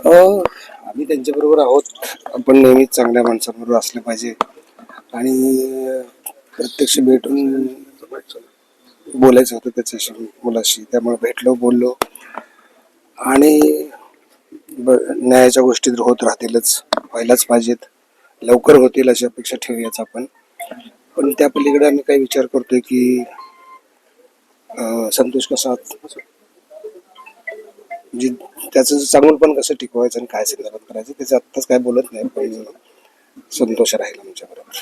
आम्ही त्यांच्याबरोबर आहोत. आपण नेहमीच चांगल्या माणसांबरोबर असलं पाहिजे आणि प्रत्यक्ष भेटून बोलायचं होतं त्याच्याशी मुलाशी, त्यामुळे भेटलो, बोललो आणि न्यायाच्या गोष्टी तर होत राहतीलच, व्हायलाच पाहिजेत, लवकर होतील अशी अपेक्षा ठेवूयाच आपण. पण त्या पलीकडे आम्ही काही विचार करतोय की संतोष कसा म्हणजे त्याचं चांगलं पण कसं टिकवायचं आणि काय संदर्भात करायचं त्याचं आत्ताच काय बोलत नाही, पण संतोष राहील आमच्या बरोबर,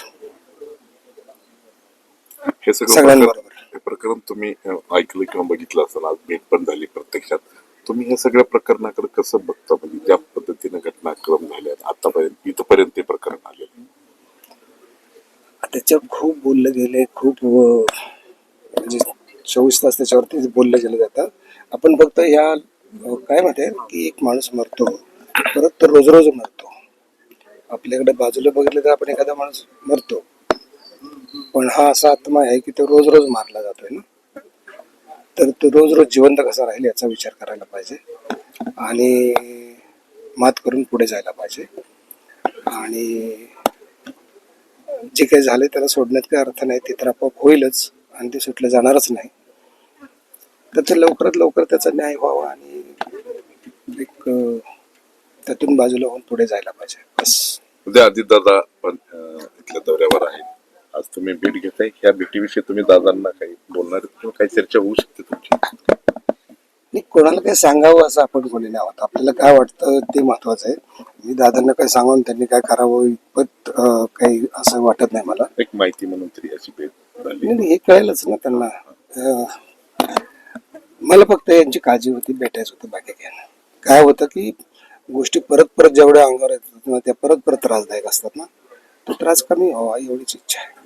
हे सगळ्यांबरोबर. हे प्रकरण तुम्ही ऐकलं किंवा बघितलं असेल, आज भेट पण झाली प्रत्यक्षात. तुम्ही या सगळ्या प्रकरणाकडे कसं बघता? म्हणजे ज्या पद्धतीने घटनाक्रम झाल्यात आतापर्यंत, इथपर्यंत ते प्रकरण आले, त्याच्यावर खूप बोललं गेले, खूप म्हणजे 24 तास त्याच्यावरती बोललं गेलं जातं. आपण फक्त ह्या काय म्हणते की एक माणूस मरतो, परत तो रोज रोज मरतो. आपल्याकडे बाजूला बघितलं तर आपण एखादा माणूस मरतो, पण हा असा आत्मा आहे की तो रोज रोज मारला जातोय ना, तर तो रोज रोज जिवंत कसा राहील याचा विचार करायला पाहिजे आणि मात करून पुढे जायला पाहिजे. आणि जे काही झाले त्याला सोडण्यात काही अर्थ नाही, ते तर आपोआप होईलच आणि ते सुटलं जाणारच नाही. तर ते लवकरात लवकर त्याचा न्याय व्हावा आणि एक त्यातून बाजूला होऊन पुढे जायला पाहिजे, बस. उद्या अजितदादा पण इथल्या दौऱ्यावर आहेत. आज तुम्ही भेट घेताय, ह्या भेटीविषयी तुम्ही दादांना काही बोलणार किंवा काही चर्चा होऊ शकते तुमची? नाही, कोणाला काही सांगावं असं आपण कोणी नाही आहोत. आपल्याला काय वाटतं ते महत्वाचं आहे. मी दादांना काही सांगून त्यांनी काय करावं इतपत काही असं वाटत नाही मला. एक माहिती म्हणून तरी अशी भेट झाली, नाही, हे कळेलच ना त्यांना. मला फक्त यांची काळजी होती, भेटायचं होतं, बाकी काय होतं की गोष्टी परत परत जेवढ्या अंगावर येतात ना त्या परत परत त्रासदायक असतात ना, तो त्रास कमी व्हावा एवढीच इच्छा आहे.